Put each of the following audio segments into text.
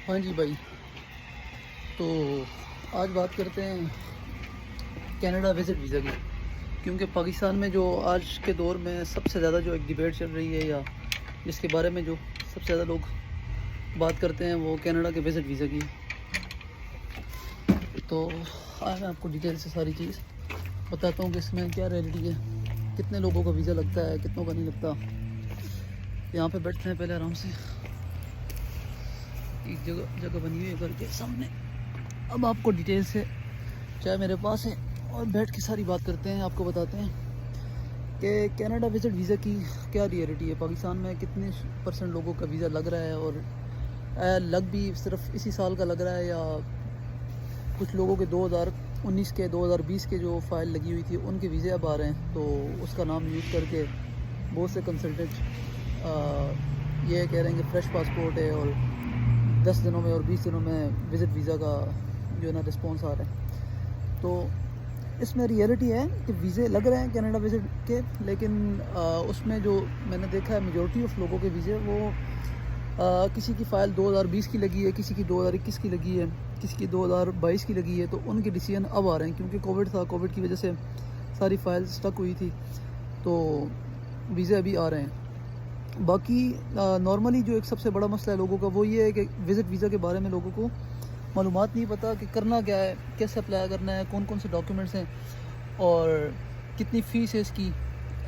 हाँ जी भाई, तो आज बात करते हैं कनाडा विज़िट वीज़ा की। क्योंकि पाकिस्तान में जो आज के दौर में सबसे ज़्यादा जो एक डिबेट चल रही है, या जिसके बारे में जो सबसे ज़्यादा लोग बात करते हैं, वो कनाडा के विज़िट वीज़ा की। तो आज मैं आपको डिटेल से सारी चीज़ बताता हूँ कि इसमें क्या रियलिटी है, कितने लोगों का वीज़ा लगता है, कितनों का नहीं लगता। यहाँ पे बैठते हैं पहले आराम से, एक जगह बनी हुई है घर के सामने। अब आपको डिटेल से चाय मेरे पास है और बैठ के सारी बात करते हैं, आपको बताते हैं कि कनाडा विज़िट वीज़ा की क्या रियलिटी है। पाकिस्तान में कितने % लोगों का वीज़ा लग रहा है, और लग भी सिर्फ इसी साल का लग रहा है, या कुछ लोगों के 2019 के 2020 के जो फ़ाइल लगी हुई थी उनके वीज़े अब आ रहे हैं। तो उसका नाम यूज़ करके बहुत से कंसल्टेंट ये कह रहे हैं कि फ़्रेश पासपोर्ट है और 10 दिनों में और 20 दिनों में विज़िट वीज़ा का जो है ना रिस्पॉन्स आ रहा है। तो इसमें रियलिटी है कि वीज़े लग रहे हैं कनाडा विज़िट के, लेकिन उसमें जो मैंने देखा है मेजॉरिटी ऑफ लोगों के वीज़े वो किसी की फ़ाइल 2020 की लगी है, किसी की 2021 की लगी है, किसी की 2022 की लगी है। तो उनके डिसीजन अब आ रहे हैं, क्योंकि कोविड था, कोविड की वजह से सारी फ़ाइल स्टक हुई थी, तो वीज़े अभी आ रहे हैं। बाकी नॉर्मली जो एक सबसे बड़ा मसला है लोगों का, वो ये है कि विज़िट वीज़ा के बारे में लोगों को मालूमात नहीं पता कि करना क्या है, कैसे अप्लाई करना है, कौन कौन से डॉक्यूमेंट्स हैं और कितनी फ़ीस है इसकी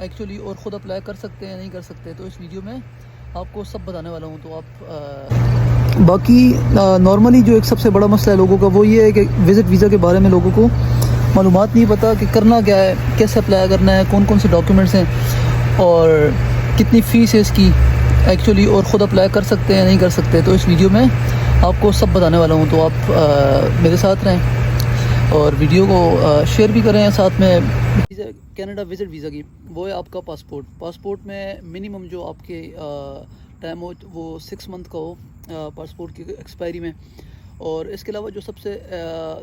एक्चुअली, और ख़ुद अप्लाई कर सकते हैं नहीं कर सकते। तो इस वीडियो में आपको सब बताने वाला हूँ। तो आप बाकी नॉर्मली जो एक सबसे बड़ा मसला है लोगों का, वो ये है कि विज़िट वीज़ा के बारे में लोगों को मालूमात नहीं पता कि करना क्या है, कैसे अप्लाई करना है, कौन कौन से डॉक्यूमेंट्स हैं और कितनी फ़ीस है इसकी एक्चुअली, और ख़ुद अप्लाई कर सकते हैं नहीं कर सकते। तो इस वीडियो में आपको सब बताने वाला हूँ। तो आप मेरे साथ रहें और वीडियो को शेयर भी करें साथ में। वीज़ा कनाडा विज़िट वीज़ा की वो है आपका पासपोर्ट में मिनिमम जो आपके टाइम हो वो 6 मंथ का हो पासपोर्ट की एक्सपायरी में। और इसके अलावा जो सबसे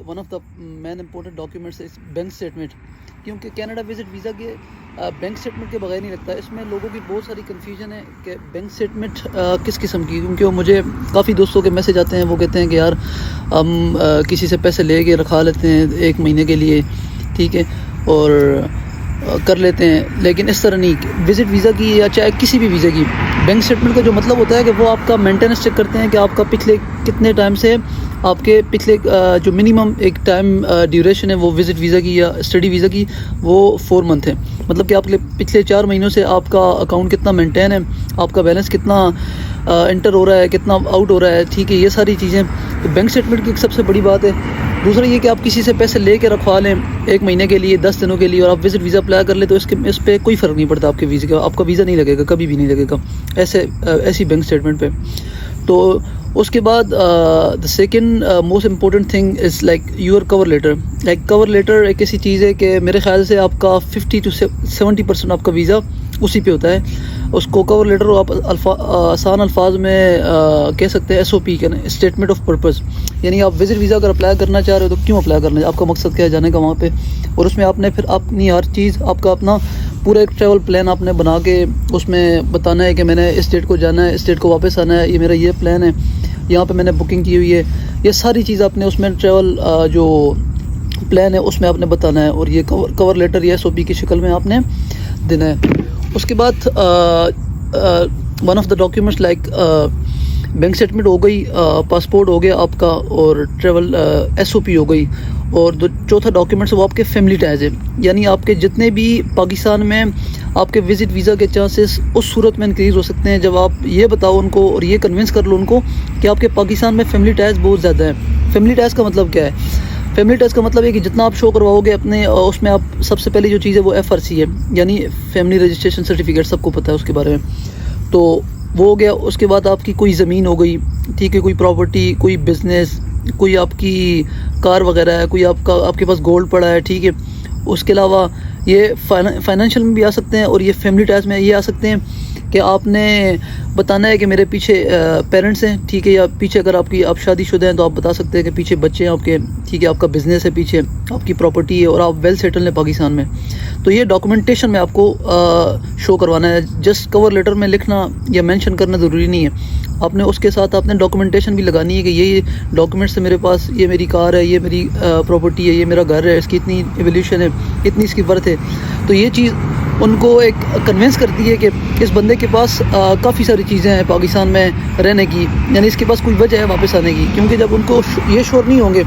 one of the main important documents है बैंक स्टेटमेंट, क्योंकि कनाडा विज़िट वीज़ा के बैंक स्टेटमेंट के बगैर नहीं लगता। इसमें लोगों की बहुत सारी कन्फ्यूजन है कि बैंक स्टेटमेंट किस किस्म की, क्योंकि वो मुझे काफ़ी दोस्तों के मैसेज आते हैं, वो कहते हैं कि यार हम किसी से पैसे ले के रखा लेते हैं 1 महीने के लिए, ठीक है, और कर लेते हैं, लेकिन इस तरह नहीं। विज़िट वीज़ा की या चाहे किसी भी वीज़ा की बैंक स्टेटमेंट का जो मतलब होता है कि वो आपका मेंटेनेंस चेक करते हैं कि आपका पिछले कितने टाइम से आपके पिछले जो मिनिमम एक टाइम ड्यूरेशन है वो विज़िट वीज़ा की या स्टडी वीज़ा की वो 4 मंथ है। मतलब कि आपके पिछले 4 महीनों से आपका अकाउंट कितना मेंटेन है, आपका बैलेंस कितना इंटर हो रहा है, कितना आउट हो रहा है, ठीक है, ये सारी चीज़ें। तो बैंक स्टेटमेंट की एक सबसे बड़ी बात है। दूसरा ये कि आप किसी से पैसे ले के रखवा लें 1 महीने के लिए, 10 दिनों के लिए, और आप विज़िट वीज़ा अप्लाई कर ले, तो इस पर कोई फ़र्क नहीं पड़ता आपके वीज़े का, आपका वीज़ा नहीं लगेगा, कभी भी नहीं लगेगा ऐसी बैंक स्टेटमेंट पे। तो उसके बाद the second most important thing is like your cover letter. Cover letter एक ऐसी चीज़ है कि मेरे ख्याल से आपका 50 to 70% आपका वीज़ा उसी पे होता है। उसको कवर लेटर आप आसान अल्फाज में कह सकते हैं SOP का, स्टेटमेंट ऑफ पर्पज़। यानी आप विज़िट वीज़ा अगर अप्लाई करना चाह रहे हो तो क्यों अप्लाई करना है, आपका मकसद क्या है जाने का वहाँ पे, और उसमें आपने फिर अपनी हर चीज़, आपका अपना पूरा एक ट्रैवल प्लान आपने बना के उसमें बताना है कि मैंने इस डेट को जाना है, इस डेट को वापस आना है, ये मेरा ये प्लान है, यहाँ पे मैंने बुकिंग की हुई है। ये सारी चीज़ आपने उसमें ट्रैवल जो प्लान है उसमें आपने बताना है, और ये कवर लेटर या SOP की शक्ल में आपने देना है। उसके बाद one of the documents like bank statement हो गई, पासपोर्ट हो गया आपका, और ट्रैवल SOP हो गई, और जो चौथा डॉक्यूमेंट्स वो आपके फैमिली टाइज है। यानी आपके जितने भी पाकिस्तान में आपके विज़िट वीज़ा के चांसेस उस सूरत में इंक्रीज़ हो सकते हैं जब आप ये बताओ उनको और ये कन्विंस कर लो उनको कि आपके पाकिस्तान में फैमिली टाइज बहुत ज़्यादा है। फैमिली टाइज का मतलब क्या है? फैमिली टाइज का मतलब है कि जितना आप शो करवाओगे अपने, उसमें आप सबसे पहले जो चीज़ है वो FRC है, यानी फैमिली रजिस्ट्रेशन सर्टिफिकेट, सबको पता है उसके बारे में। तो वो हो गया। उसके बाद आपकी कोई ज़मीन हो गई, ठीक है, कोई प्रॉपर्टी, कोई बिज़नेस, कोई आपकी कार वगैरह है, कोई आपके पास गोल्ड पड़ा है, ठीक है। उसके अलावा ये फाइनेंशियल में भी आ सकते हैं, और ये फैमिली टाइज में ये आ सकते हैं कि आपने बताना है कि मेरे पीछे पेरेंट्स हैं, ठीक है, या पीछे अगर आप शादीशुदा हैं तो आप बता सकते हैं कि पीछे बच्चे हैं आपके, ठीक है, आपका बिज़नेस है, पीछे आपकी प्रॉपर्टी है और आप वेल सेटल हैं पाकिस्तान में। तो ये डॉक्यूमेंटेशन में आपको शो करवाना है। जस्ट कवर लेटर में लिखना या मेंशन करना ज़रूरी नहीं है, आपने उसके साथ आपने डॉक्यूमेंटेशन भी लगानी है कि ये डॉक्यूमेंट्स है मेरे पास, ये मेरी कार है, ये मेरी प्रॉपर्टी है, ये मेरा घर है, इसकी इतनी एवोल्यूशन है, इतनी इसकी वर्थ है। तो ये चीज़ उनको एक कन्विंस करती है कि इस बंदे के पास काफ़ी सारी चीज़ें हैं पाकिस्तान में रहने की, यानी इसके पास कोई वजह है वापस आने की। क्योंकि जब उनको ये श्योर नहीं होंगे,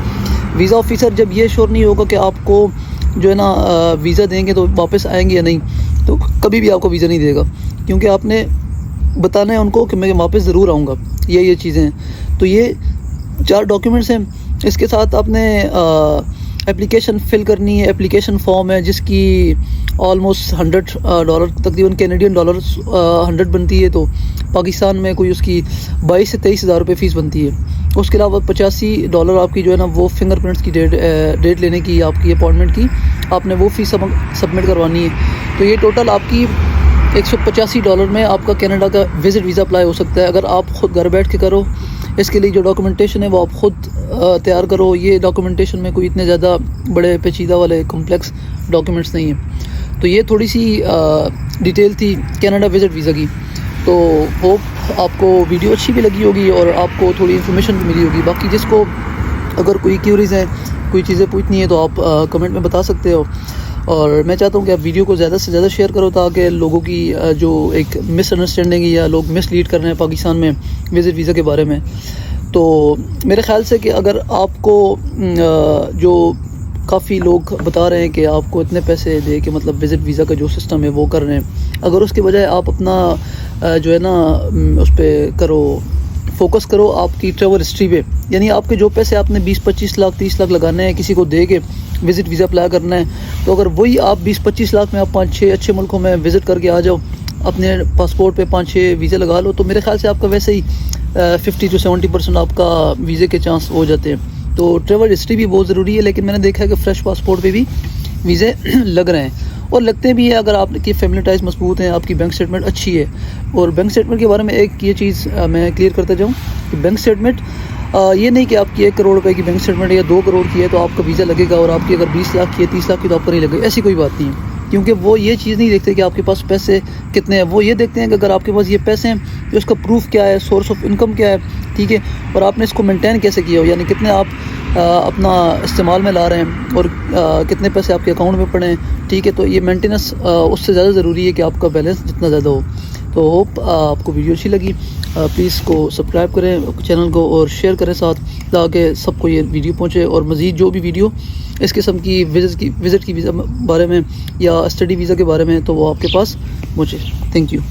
वीज़ा ऑफिसर जब ये श्योर नहीं होगा कि आपको जो है ना वीज़ा देंगे तो वापस आएंगे या नहीं, तो कभी भी आपको वीज़ा नहीं देगा, क्योंकि आपने बताना है उनको कि मैं वापस ज़रूर आऊँगा। ये चीज़ें हैं। तो ये 4 डॉक्यूमेंट्स हैं। इसके साथ आपने एप्लीकेशन फ़िल करनी है, एप्लीकेशन फॉर्म है जिसकी ऑलमोस्ट $100 तकरीबन कैनेडियन डॉलर 100 बनती है। तो पाकिस्तान में कोई उसकी 22 से 23 हज़ार रुपये फ़ीस बनती है। उसके अलावा $85 आपकी जो है ना वो फिंगरप्रिंट्स की डेट लेने की, आपकी अपॉइंटमेंट की, आपने वो फ़ीस सबमिट करवानी है। तो ये टोटल आपकी $185 में आपका कनाडा का विज़िट वीज़ा अप्लाई हो सकता है, अगर आप ख़ुद घर बैठ के करो। इसके लिए जो डॉक्यूमेंटेशन है वो आप ख़ुद तैयार करो। ये डॉक्यूमेंटेशन में कोई इतने ज़्यादा बड़े पेचीदा वाले कॉम्प्लेक्स डॉक्यूमेंट्स नहीं हैं। तो ये थोड़ी सी डिटेल थी कनाडा विज़िट वीज़ा की। तो होप आपको वीडियो अच्छी भी लगी होगी और आपको थोड़ी इन्फॉर्मेशन भी मिली होगी। बाकी जिसको अगर कोई क्यूरीज़ हैं, कोई चीज़ें पूछनी है तो आप कमेंट में बता सकते हो। और मैं चाहता हूँ कि आप वीडियो को ज़्यादा से ज़्यादा शेयर करो ताकि लोगों की जो एक मिसअंडरस्टैंडिंग या लोग मिसलीड कर रहे हैं पाकिस्तान में विज़िट वीज़ा के बारे में। तो मेरे ख़्याल से कि अगर आपको जो काफ़ी लोग बता रहे हैं कि आपको इतने पैसे दे के मतलब विज़िट वीज़ा का जो सिस्टम है वो कर रहे हैं, अगर उसके बजाय आप अपना जो है ना उस पर करो, फोकस करो आपकी ट्रैवल हिस्ट्री पे, यानी आपके जो पैसे आपने 20-25 लाख 30 लाख लगाने हैं किसी को दे के विज़िट वीज़ा अप्लाई करना है, तो अगर वही आप 20-25 लाख में आप 5-6 अच्छे मुल्कों में विज़िट करके आ जाओ, अपने पासपोर्ट पे 5-6 वीज़े लगा लो, तो मेरे ख्याल से आपका वैसे ही 50 to 70% आपका वीज़े के चांस हो जाते हैं। तो ट्रैवल हिस्ट्री भी बहुत ज़रूरी है, लेकिन मैंने देखा है कि फ़्रेश पासपोर्ट पे भी वीज़े लग रहे हैं और लगते भी हैं अगर आपकी फैमिली टाइज मजबूत हैं, आपकी बैंक स्टेटमेंट अच्छी है। और बैंक स्टेटमेंट के बारे में एक ये चीज़ मैं क्लियर करता जाऊँ कि बैंक स्टेटमेंट ये नहीं कि आपकी 1 करोड़ रुपए की बैंक स्टेटमेंट या 2 करोड़ की है तो आपका वीज़ा लगेगा, और आपकी अगर 20 लाख की है 30 लाख की तो आपका नहीं लगेगा। ऐसी कोई बात नहीं है, क्योंकि वो ये चीज़ नहीं देखते कि आपके पास पैसे कितने हैं। वो ये देखते हैं कि अगर आपके पास ये पैसे हैं तो उसका प्रूफ क्या है, सोर्स ऑफ इनकम क्या है, ठीक है, और आपने इसको मेंटेन कैसे किया हो, यानी कितने आप अपना इस्तेमाल में ला रहे हैं और कितने पैसे आपके अकाउंट में पड़े हैं, ठीक है। तो ये मेंटेनेंस उससे ज़्यादा ज़रूरी है कि आपका बैलेंस जितना ज़्यादा हो। तो होप आपको वीडियो अच्छी लगी, प्लीज़ को सब्सक्राइब करें चैनल को और शेयर करें साथ, ताकि सबको ये वीडियो पहुँचे। और मज़ीद जो भी वीडियो इस किस्म की विज़िट की वीज़ा बारे में या स्टडी वीज़ा के बारे में तो वो आपके पास पहुँचे। Thank you.